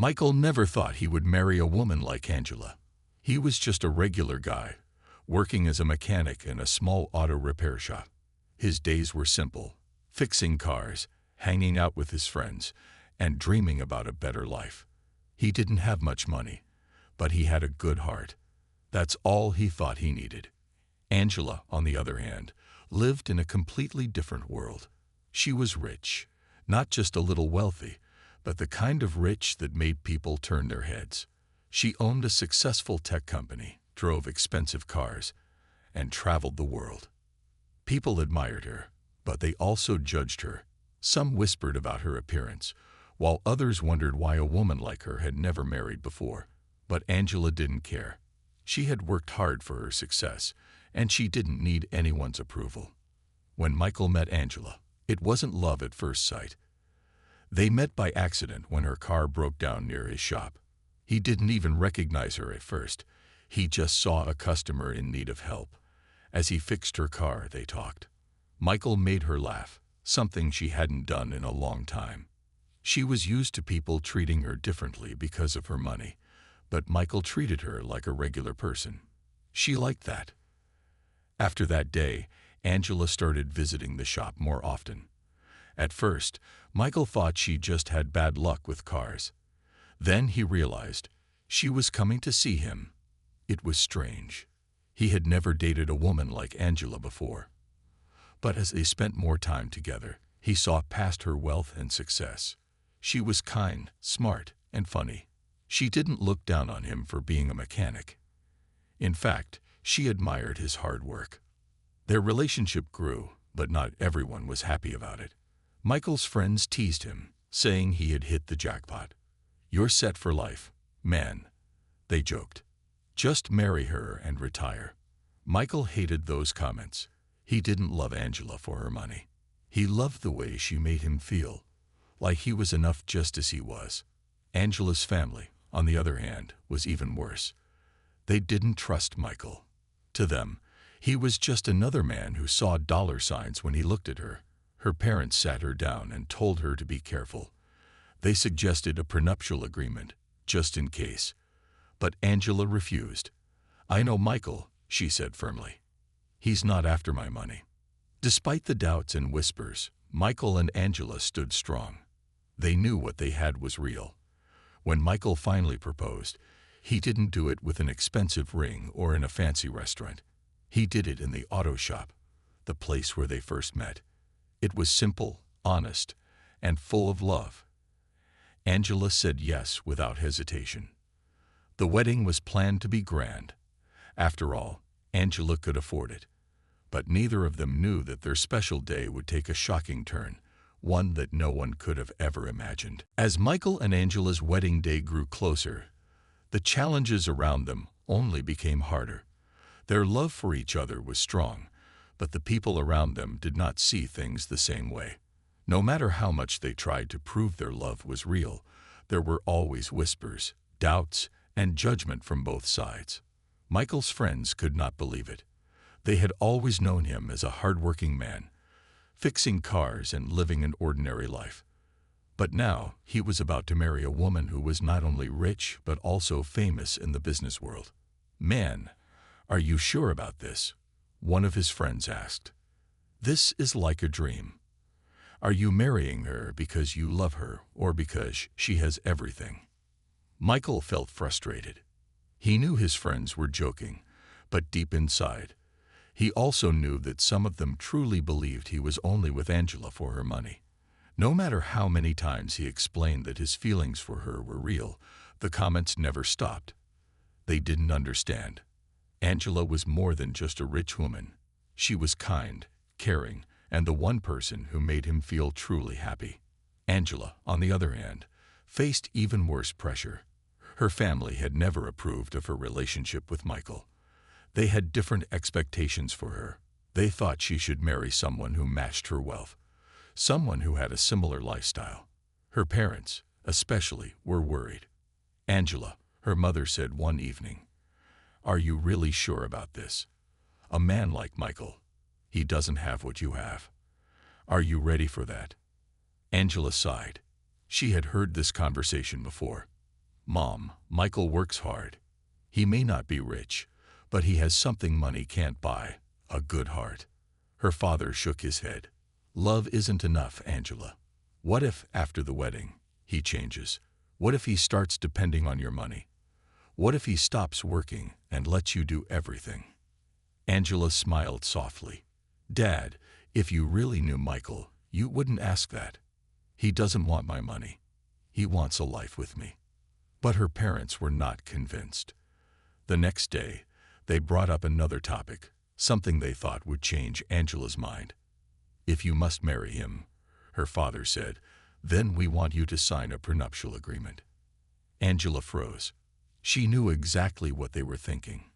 Michael never thought he would marry a woman like Angela. He was just a regular guy, working as a mechanic in a small auto repair shop. His days were simple, fixing cars, hanging out with his friends, and dreaming about a better life. He didn't have much money, but he had a good heart. That's all he thought he needed. Angela, on the other hand, lived in a completely different world. She was rich, not just a little wealthy, but the kind of rich that made people turn their heads. She owned a successful tech company, drove expensive cars, and traveled the world. People admired her, but they also judged her. Some whispered about her appearance, while others wondered why a woman like her had never married before. But Angela didn't care. She had worked hard for her success, and she didn't need anyone's approval. When Michael met Angela, it wasn't love at first sight. They met by accident when her car broke down near his shop. He didn't even recognize her at first. He just saw a customer in need of help. As he fixed her car, they talked. Michael made her laugh, something she hadn't done in a long time. She was used to people treating her differently because of her money, but Michael treated her like a regular person. She liked that. After that day, Angela started visiting the shop more often. At first, Michael thought she just had bad luck with cars. Then he realized she was coming to see him. It was strange. He had never dated a woman like Angela before. But as they spent more time together, he saw past her wealth and success. She was kind, smart, and funny. She didn't look down on him for being a mechanic. In fact, she admired his hard work. Their relationship grew, but not everyone was happy about it. Michael's friends teased him, saying he had hit the jackpot. "You're set for life, man," they joked. "Just marry her and retire." Michael hated those comments. He didn't love Angela for her money. He loved the way she made him feel, like he was enough just as he was. Angela's family, on the other hand, was even worse. They didn't trust Michael. To them, he was just another man who saw dollar signs when he looked at her. Her parents sat her down and told her to be careful. They suggested a prenuptial agreement, just in case. But Angela refused. "I know Michael," she said firmly. "He's not after my money." Despite the doubts and whispers, Michael and Angela stood strong. They knew what they had was real. When Michael finally proposed, he didn't do it with an expensive ring or in a fancy restaurant. He did it in the auto shop, the place where they first met. It was simple, honest, and full of love. Angela said yes without hesitation. The wedding was planned to be grand. After all, Angela could afford it. But neither of them knew that their special day would take a shocking turn, one that no one could have ever imagined. As Michael and Angela's wedding day grew closer, the challenges around them only became harder. Their love for each other was strong, but the people around them did not see things the same way. No matter how much they tried to prove their love was real, there were always whispers, doubts, and judgment from both sides. Michael's friends could not believe it. They had always known him as a hard-working man, fixing cars and living an ordinary life. But now he was about to marry a woman who was not only rich but also famous in the business world. "Man, are you sure about this?" one of his friends asked. "This is like a dream. Are you marrying her because you love her or because she has everything?" Michael felt frustrated. He knew his friends were joking, but deep inside, he also knew that some of them truly believed he was only with Angela for her money. No matter how many times he explained that his feelings for her were real, the comments never stopped. They didn't understand. Angela was more than just a rich woman. She was kind, caring, and the one person who made him feel truly happy. Angela, on the other hand, faced even worse pressure. Her family had never approved of her relationship with Michael. They had different expectations for her. They thought she should marry someone who matched her wealth, someone who had a similar lifestyle. Her parents, especially, were worried. "Angela," her mother said one evening, "are you really sure about this? A man like Michael, he doesn't have what you have. Are you ready for that?" Angela sighed. She had heard this conversation before. "Mom, Michael works hard. He may not be rich, but he has something money can't buy, a good heart." Her father shook his head. "Love isn't enough, Angela. What if, after the wedding, he changes? What if he starts depending on your money? What if he stops working and lets you do everything?" Angela smiled softly. "Dad, if you really knew Michael, you wouldn't ask that. He doesn't want my money. He wants a life with me." But her parents were not convinced. The next day, they brought up another topic, something they thought would change Angela's mind. "If you must marry him," her father said, "then we want you to sign a prenuptial agreement." Angela froze. She knew exactly what they were thinking.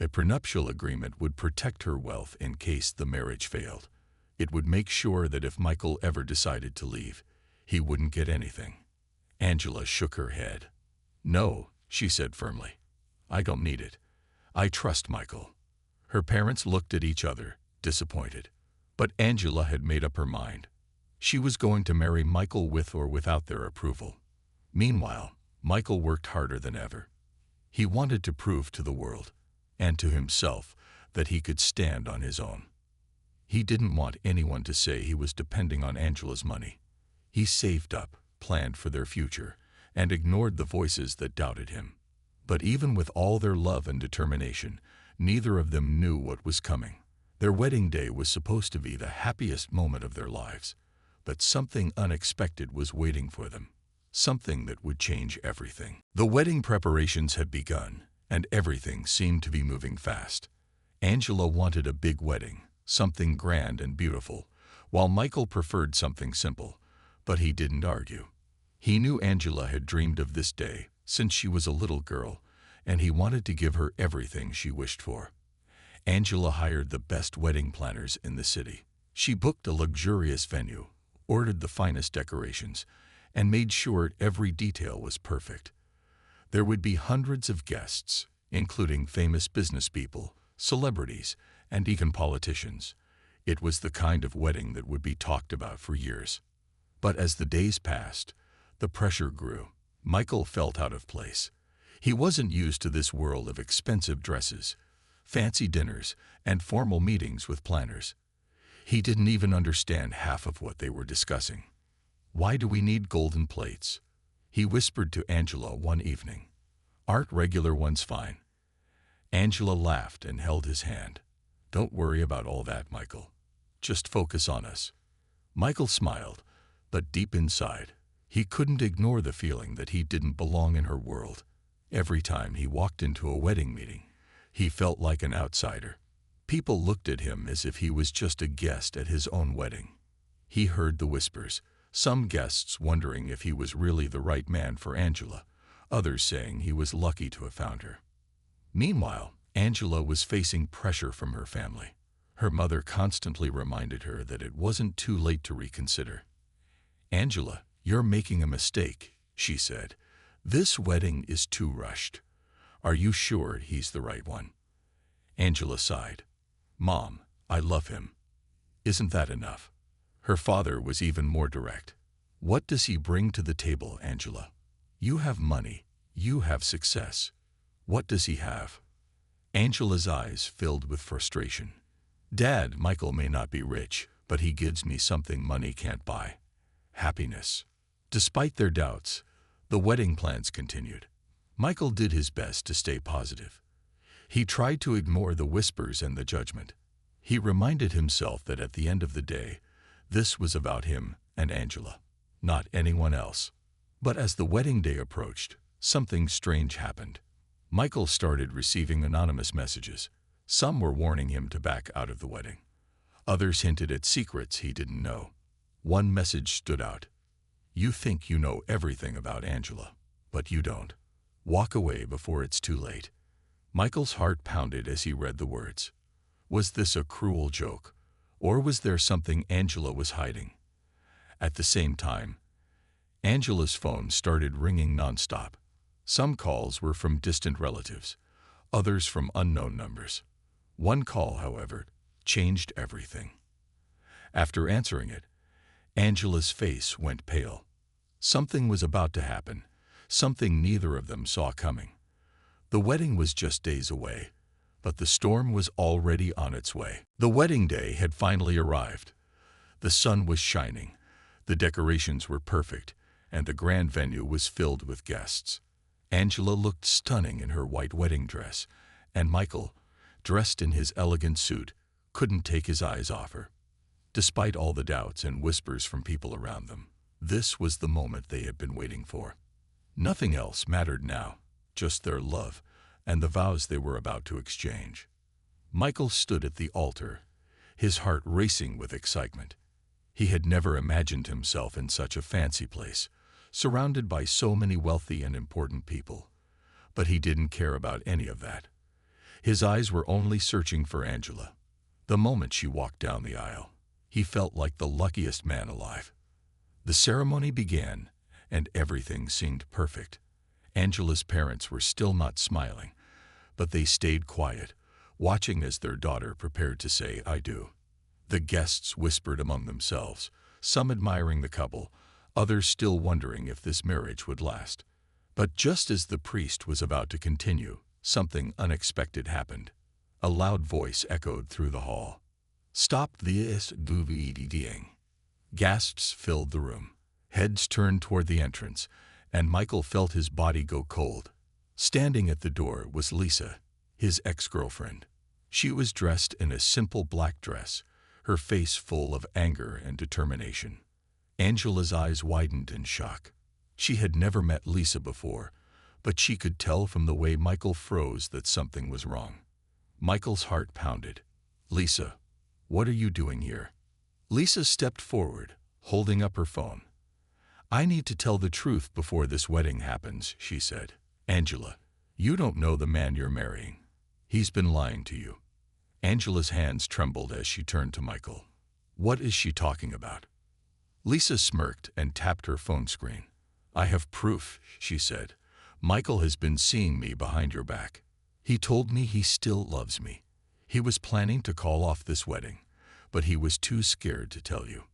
A prenuptial agreement would protect her wealth in case the marriage failed. It would make sure that if Michael ever decided to leave, he wouldn't get anything. Angela shook her head. "No," she said firmly. "I don't need it. I trust Michael." Her parents looked at each other, disappointed. But Angela had made up her mind. She was going to marry Michael with or without their approval. Meanwhile, Michael worked harder than ever. He wanted to prove to the world, and to himself, that he could stand on his own. He didn't want anyone to say he was depending on Angela's money. He saved up, planned for their future, and ignored the voices that doubted him. But even with all their love and determination, neither of them knew what was coming. Their wedding day was supposed to be the happiest moment of their lives, but something unexpected was waiting for them, something that would change everything. The wedding preparations had begun, and everything seemed to be moving fast. Angela wanted a big wedding, something grand and beautiful, while Michael preferred something simple, but he didn't argue. He knew Angela had dreamed of this day since she was a little girl, and he wanted to give her everything she wished for. Angela hired the best wedding planners in the city. She booked a luxurious venue, ordered the finest decorations, and made sure every detail was perfect. There would be hundreds of guests, including famous business people, celebrities, and even politicians. It was the kind of wedding that would be talked about for years. But as the days passed, the pressure grew. Michael felt out of place. He wasn't used to this world of expensive dresses, fancy dinners, and formal meetings with planners. He didn't even understand half of what they were discussing. "Why do we need golden plates?" he whispered to Angela one evening. "Aren't regular ones fine?" Angela laughed and held his hand. "Don't worry about all that, Michael. Just focus on us." Michael smiled, but deep inside, he couldn't ignore the feeling that he didn't belong in her world. Every time he walked into a wedding meeting, he felt like an outsider. People looked at him as if he was just a guest at his own wedding. He heard the whispers, some guests wondering if he was really the right man for Angela, others saying he was lucky to have found her. Meanwhile, Angela was facing pressure from her family. Her mother constantly reminded her that it wasn't too late to reconsider. "Angela, you're making a mistake," she said. "This wedding is too rushed. Are you sure he's the right one?" Angela sighed. "Mom, I love him. Isn't that enough?" Her father was even more direct. "What does he bring to the table, Angela? You have money. You have success. What does he have?" Angela's eyes filled with frustration. "Dad, Michael may not be rich, but he gives me something money can't buy. Happiness." Despite their doubts, the wedding plans continued. Michael did his best to stay positive. He tried to ignore the whispers and the judgment. He reminded himself that at the end of the day, this was about him and Angela, not anyone else. But as the wedding day approached, something strange happened. Michael started receiving anonymous messages. Some were warning him to back out of the wedding. Others hinted at secrets he didn't know. One message stood out. "You think you know everything about Angela, but you don't. Walk away before it's too late." Michael's heart pounded as he read the words. Was this a cruel joke, or was there something Angela was hiding? At the same time, Angela's phone started ringing nonstop. Some calls were from distant relatives, others from unknown numbers. One call, however, changed everything. After answering it, Angela's face went pale. Something was about to happen, something neither of them saw coming. The wedding was just days away, but the storm was already on its way. The wedding day had finally arrived. The sun was shining, the decorations were perfect, and the grand venue was filled with guests. Angela looked stunning in her white wedding dress, and Michael, dressed in his elegant suit, couldn't take his eyes off her. Despite all the doubts and whispers from people around them, this was the moment they had been waiting for. Nothing else mattered now, just their love and the vows they were about to exchange. Michael stood at the altar, his heart racing with excitement. He had never imagined himself in such a fancy place, surrounded by so many wealthy and important people. But he didn't care about any of that. His eyes were only searching for Angela. The moment she walked down the aisle, he felt like the luckiest man alive. The ceremony began, and everything seemed perfect. Angela's parents were still not smiling, but they stayed quiet, watching as their daughter prepared to say, "I do." The guests whispered among themselves, some admiring the couple, others still wondering if this marriage would last. But just as the priest was about to continue, something unexpected happened. A loud voice echoed through the hall. "Stop this ding." Gasps filled the room. Heads turned toward the entrance, and Michael felt his body go cold. Standing at the door was Lisa, his ex-girlfriend. She was dressed in a simple black dress, her face full of anger and determination. Angela's eyes widened in shock. She had never met Lisa before, but she could tell from the way Michael froze that something was wrong. Michael's heart pounded. "Lisa, what are you doing here?" Lisa stepped forward, holding up her phone. "I need to tell the truth before this wedding happens," she said. "Angela, you don't know the man you're marrying. He's been lying to you." Angela's hands trembled as she turned to Michael. "What is she talking about?" Lisa smirked and tapped her phone screen. "I have proof," she said. "Michael has been seeing me behind your back. He told me he still loves me. He was planning to call off this wedding, but he was too scared to tell you."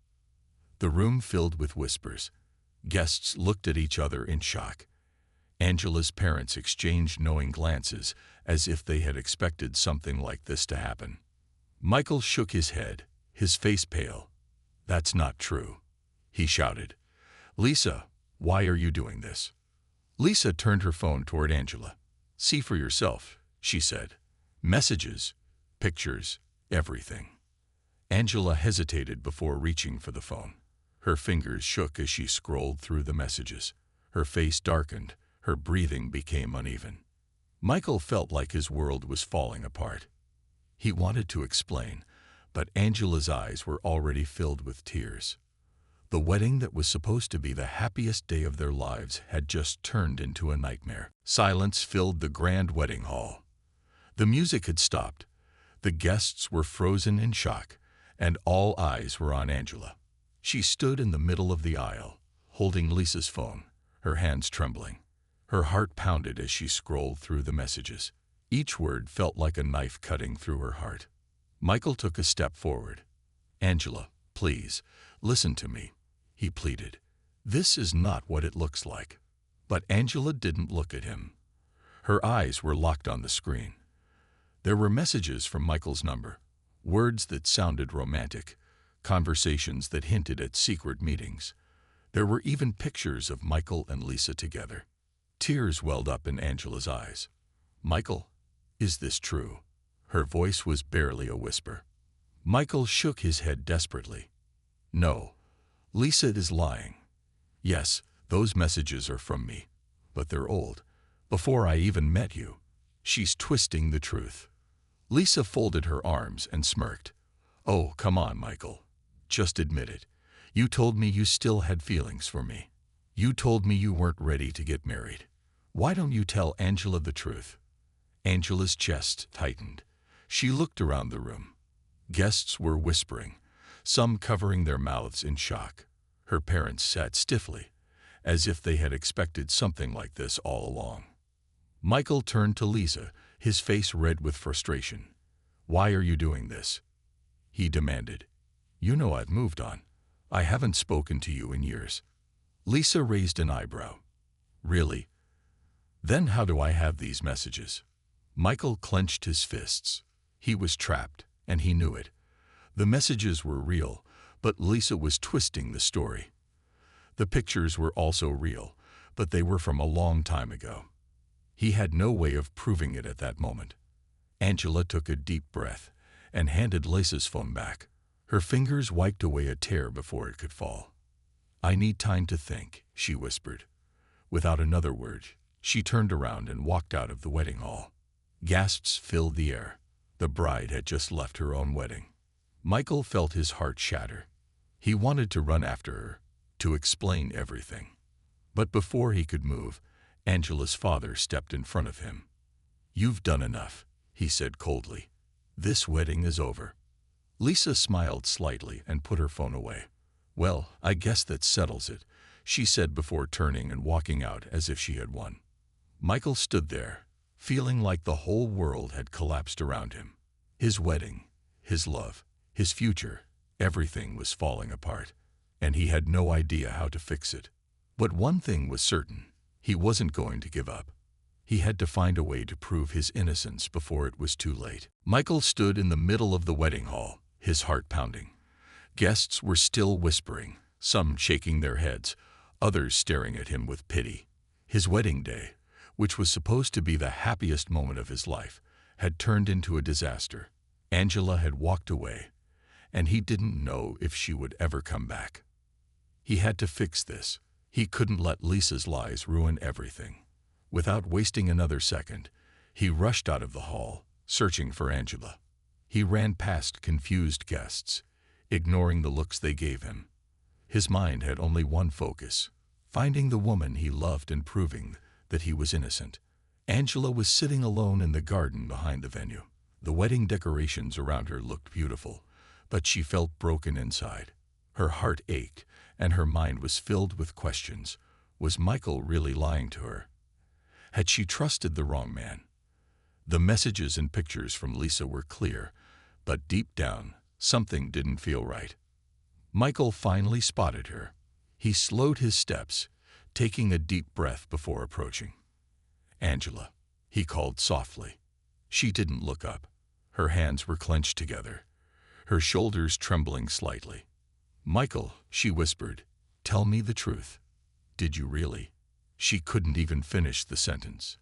The room filled with whispers. Guests looked at each other in shock. Angela's parents exchanged knowing glances, as if they had expected something like this to happen. Michael shook his head, his face pale. "That's not true," he shouted. "Lisa, why are you doing this?" Lisa turned her phone toward Angela. "See for yourself," she said. "Messages, pictures, everything." Angela hesitated before reaching for the phone. Her fingers shook as she scrolled through the messages. Her face darkened, her breathing became uneven. Michael felt like his world was falling apart. He wanted to explain, but Angela's eyes were already filled with tears. The wedding that was supposed to be the happiest day of their lives had just turned into a nightmare. Silence filled the grand wedding hall. The music had stopped. The guests were frozen in shock, and all eyes were on Angela. She stood in the middle of the aisle, holding Lisa's phone, her hands trembling. Her heart pounded as she scrolled through the messages. Each word felt like a knife cutting through her heart. Michael took a step forward. "Angela, please, listen to me," he pleaded. "This is not what it looks like." But Angela didn't look at him. Her eyes were locked on the screen. There were messages from Michael's number, words that sounded romantic, conversations that hinted at secret meetings. There were even pictures of Michael and Lisa together. Tears welled up in Angela's eyes. "Michael, is this true?" Her voice was barely a whisper. Michael shook his head desperately. "No, Lisa is lying. Yes, those messages are from me, but they're old, before I even met you. She's twisting the truth." Lisa folded her arms and smirked. "Oh, come on, Michael. Just admit it. You told me you still had feelings for me. You told me you weren't ready to get married. Why don't you tell Angela the truth?" Angela's chest tightened. She looked around the room. Guests were whispering, some covering their mouths in shock. Her parents sat stiffly, as if they had expected something like this all along. Michael turned to Lisa, his face red with frustration. "Why are you doing this?" he demanded. "You know I've moved on. I haven't spoken to you in years." Lisa raised an eyebrow. Really? Then how do I have these messages? Michael clenched his fists. He was trapped, and he knew it. The messages were real, but Lisa was twisting the story. The pictures were also real, but they were from a long time ago. He had no way of proving it at that moment. Angela took a deep breath and handed Lisa's phone back. Her fingers wiped away a tear before it could fall. "I need time to think," she whispered. Without another word, she turned around and walked out of the wedding hall. Gasps filled the air. The bride had just left her own wedding. Michael felt his heart shatter. He wanted to run after her, to explain everything. But before he could move, Angela's father stepped in front of him. "You've done enough," he said coldly. "This wedding is over." Lisa smiled slightly and put her phone away. "Well, I guess that settles it," she said before turning and walking out as if she had won. Michael stood there, feeling like the whole world had collapsed around him. His wedding, his love, his future, everything was falling apart, and he had no idea how to fix it. But one thing was certain: he wasn't going to give up. He had to find a way to prove his innocence before it was too late. Michael stood in the middle of the wedding hall, his heart pounding. Guests were still whispering, some shaking their heads, others staring at him with pity. His wedding day, which was supposed to be the happiest moment of his life, had turned into a disaster. Angela had walked away, and he didn't know if she would ever come back. He had to fix this. He couldn't let Lisa's lies ruin everything. Without wasting another second, he rushed out of the hall, searching for Angela. He ran past confused guests, ignoring the looks they gave him. His mind had only one focus: finding the woman he loved and proving that he was innocent. Angela was sitting alone in the garden behind the venue. The wedding decorations around her looked beautiful, but she felt broken inside. Her heart ached, and her mind was filled with questions. Was Michael really lying to her? Had she trusted the wrong man? The messages and pictures from Lisa were clear, but deep down, something didn't feel right. Michael finally spotted her. He slowed his steps, taking a deep breath before approaching. "Angela," he called softly. She didn't look up. Her hands were clenched together, her shoulders trembling slightly. "Michael," she whispered, "tell me the truth. Did you really?" She couldn't even finish the sentence.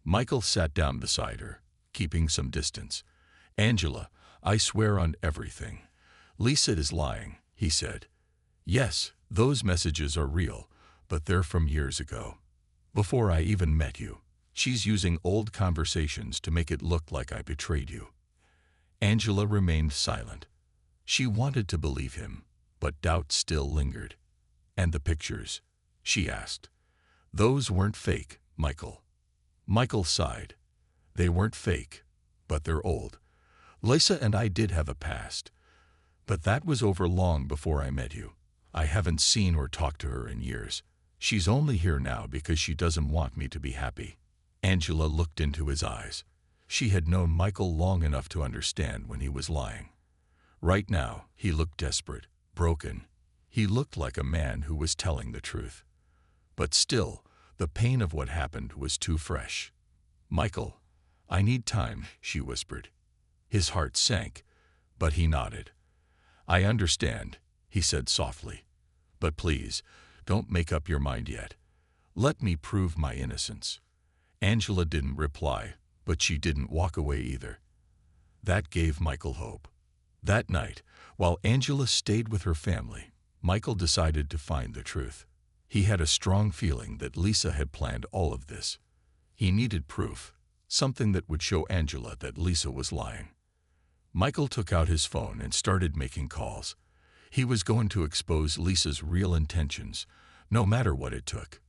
Michael sat down beside her, keeping some distance. "Angela, I swear on everything. Lisa is lying," he said. "Yes, those messages are real, but they're from years ago. Before I even met you. She's using old conversations to make it look like I betrayed you." Angela remained silent. She wanted to believe him, but doubt still lingered. "And the pictures?" she asked. "Those weren't fake, Michael." Michael sighed. "They weren't fake, but they're old. Lisa and I did have a past, but that was over long before I met you. I haven't seen or talked to her in years. She's only here now because she doesn't want me to be happy." Angela looked into his eyes. She had known Michael long enough to understand when he was lying. Right now, he looked desperate, broken. He looked like a man who was telling the truth. But still, the pain of what happened was too fresh. "Michael, I need time," she whispered. His heart sank, but he nodded. "I understand," he said softly. "But please, don't make up your mind yet. Let me prove my innocence." Angela didn't reply, but she didn't walk away either. That gave Michael hope. That night, while Angela stayed with her family, Michael decided to find the truth. He had a strong feeling that Lisa had planned all of this. He needed proof, something that would show Angela that Lisa was lying. Michael took out his phone and started making calls. He was going to expose Lisa's real intentions, no matter what it took.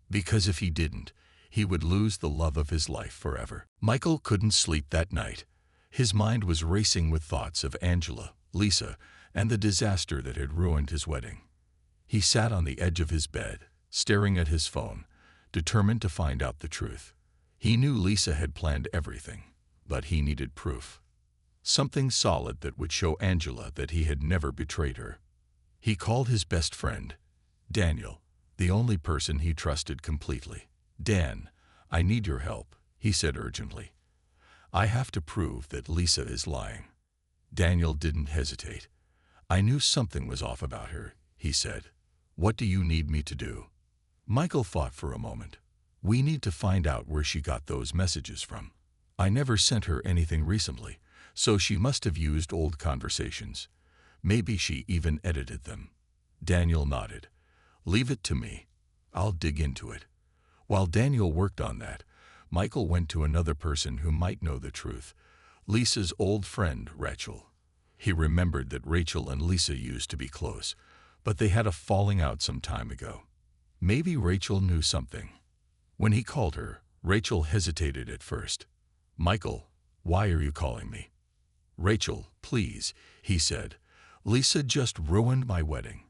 Because if he didn't, he would lose the love of his life forever. Michael couldn't sleep that night. His mind was racing with thoughts of Angela, Lisa, and the disaster that had ruined his wedding. He sat on the edge of his bed, staring at his phone, determined to find out the truth. He knew Lisa had planned everything, but he needed proof. Something solid that would show Angela that he had never betrayed her. He called his best friend, Daniel, the only person he trusted completely. Dan, I need your help, he said urgently. I have to prove that Lisa is lying. Daniel didn't hesitate. I knew something was off about her, he said. What do you need me to do? Michael thought for a moment. We need to find out where she got those messages from. I never sent her anything recently, so she must have used old conversations. Maybe she even edited them. Daniel nodded. Leave it to me. I'll dig into it. While Daniel worked on that, Michael went to another person who might know the truth, Lisa's old friend, Rachel. He remembered that Rachel and Lisa used to be close, but they had a falling out some time ago. Maybe Rachel knew something. When he called her, Rachel hesitated at first. Michael, why are you calling me? Rachel, please, he said. Lisa just ruined my wedding.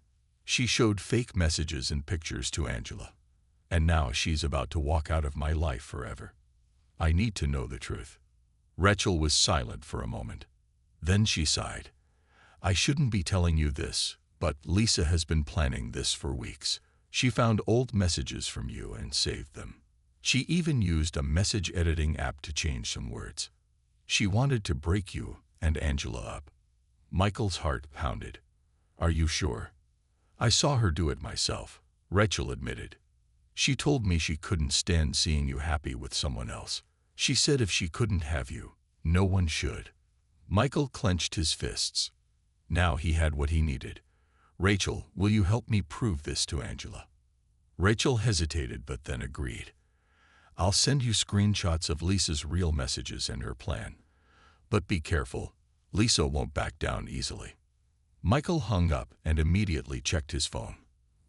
She showed fake messages and pictures to Angela. And now she's about to walk out of my life forever. I need to know the truth. Rachel was silent for a moment. Then she sighed. I shouldn't be telling you this, but Lisa has been planning this for weeks. She found old messages from you and saved them. She even used a message editing app to change some words. She wanted to break you and Angela up. Michael's heart pounded. Are you sure? I saw her do it myself, Rachel admitted. She told me she couldn't stand seeing you happy with someone else. She said if she couldn't have you, no one should. Michael clenched his fists. Now he had what he needed. Rachel, will you help me prove this to Angela? Rachel hesitated but then agreed. I'll send you screenshots of Lisa's real messages and her plan. But be careful, Lisa won't back down easily. Michael hung up and immediately checked his phone.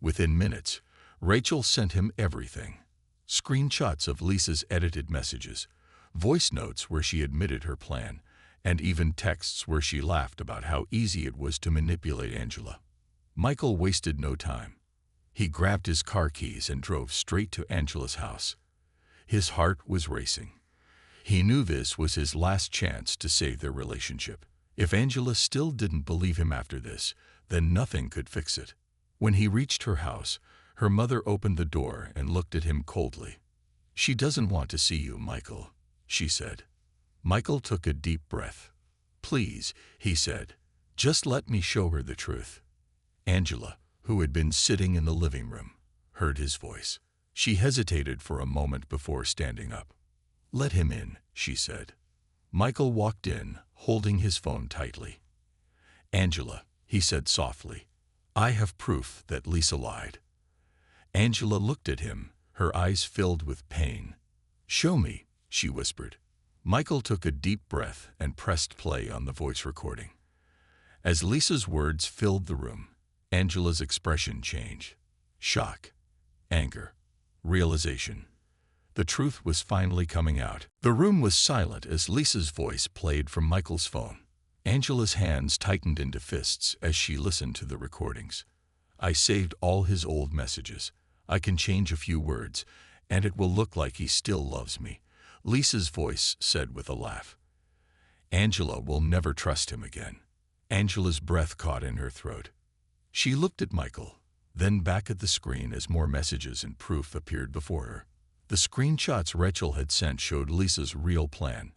Within minutes, Rachel sent him everything. Screenshots of Lisa's edited messages, voice notes where she admitted her plan, and even texts where she laughed about how easy it was to manipulate Angela. Michael wasted no time. He grabbed his car keys and drove straight to Angela's house. His heart was racing. He knew this was his last chance to save their relationship. If Angela still didn't believe him after this, then nothing could fix it. When he reached her house, her mother opened the door and looked at him coldly. She doesn't want to see you, Michael, she said. Michael took a deep breath. Please, he said, just let me show her the truth. Angela, who had been sitting in the living room, heard his voice. She hesitated for a moment before standing up. Let him in, she said. Michael walked in, holding his phone tightly. Angela, he said softly, I have proof that Lisa lied. Angela looked at him, her eyes filled with pain. Show me, she whispered. Michael took a deep breath and pressed play on the voice recording. As Lisa's words filled the room, Angela's expression changed. Shock, anger, realization. The truth was finally coming out. The room was silent as Lisa's voice played from Michael's phone. Angela's hands tightened into fists as she listened to the recordings. I saved all his old messages. I can change a few words, and it will look like he still loves me, Lisa's voice said with a laugh. Angela will never trust him again. Angela's breath caught in her throat. She looked at Michael, then back at the screen as more messages and proof appeared before her. The screenshots Rachel had sent showed Lisa's real plan,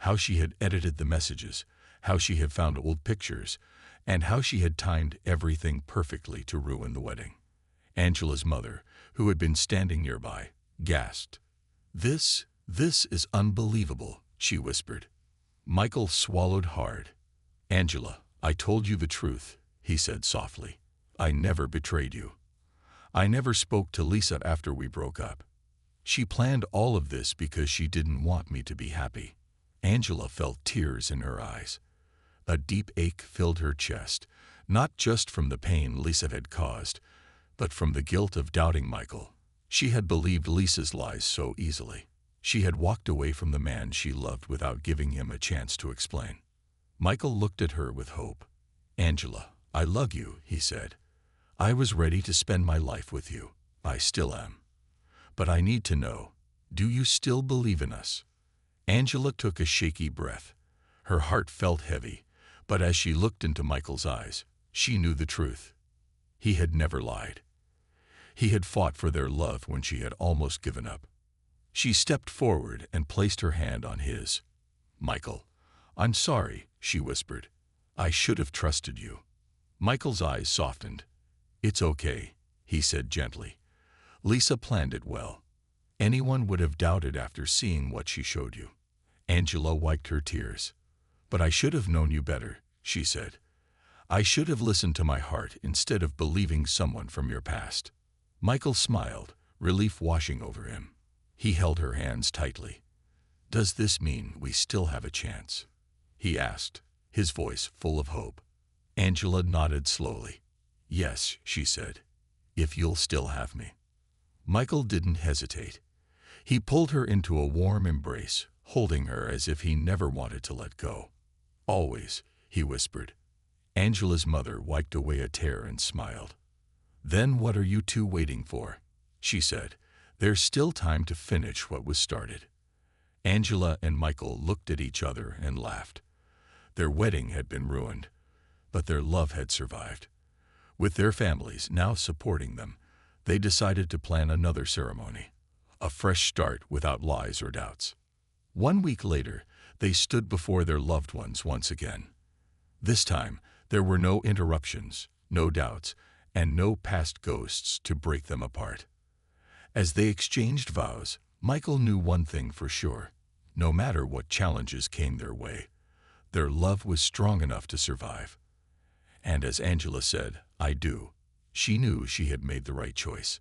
how she had edited the messages, how she had found old pictures, and how she had timed everything perfectly to ruin the wedding. Angela's mother, who had been standing nearby, gasped. This is unbelievable, she whispered. Michael swallowed hard. Angela, I told you the truth, he said softly. I never betrayed you. I never spoke to Lisa after we broke up. She planned all of this because she didn't want me to be happy. Angela felt tears in her eyes. A deep ache filled her chest, not just from the pain Lisa had caused, but from the guilt of doubting Michael. She had believed Lisa's lies so easily. She had walked away from the man she loved without giving him a chance to explain. Michael looked at her with hope. Angela, I love you, he said. I was ready to spend my life with you. I still am. But I need to know, do you still believe in us? Angela took a shaky breath. Her heart felt heavy, but as she looked into Michael's eyes, she knew the truth. He had never lied. He had fought for their love when she had almost given up. She stepped forward and placed her hand on his. "Michael, I'm sorry," she whispered. "I should have trusted you." Michael's eyes softened. "It's okay," he said gently. "Lisa planned it well. Anyone would have doubted after seeing what she showed you." Angela wiped her tears. "But I should have known you better," she said. "I should have listened to my heart instead of believing someone from your past." Michael smiled, relief washing over him. He held her hands tightly. "Does this mean we still have a chance?" he asked, his voice full of hope. Angela nodded slowly. "Yes," she said, "if you'll still have me." Michael didn't hesitate. He pulled her into a warm embrace, holding her as if he never wanted to let go. "Always," he whispered. Angela's mother wiped away a tear and smiled. "Then what are you two waiting for?" she said. "There's still time to finish what was started." Angela and Michael looked at each other and laughed. Their wedding had been ruined, but their love had survived. With their families now supporting them, they decided to plan another ceremony, a fresh start without lies or doubts. 1 week later, they stood before their loved ones once again. This time, there were no interruptions, no doubts, and no past ghosts to break them apart. As they exchanged vows, Michael knew one thing for sure. No matter what challenges came their way, their love was strong enough to survive. And as Angela said, "I do," she knew she had made the right choice.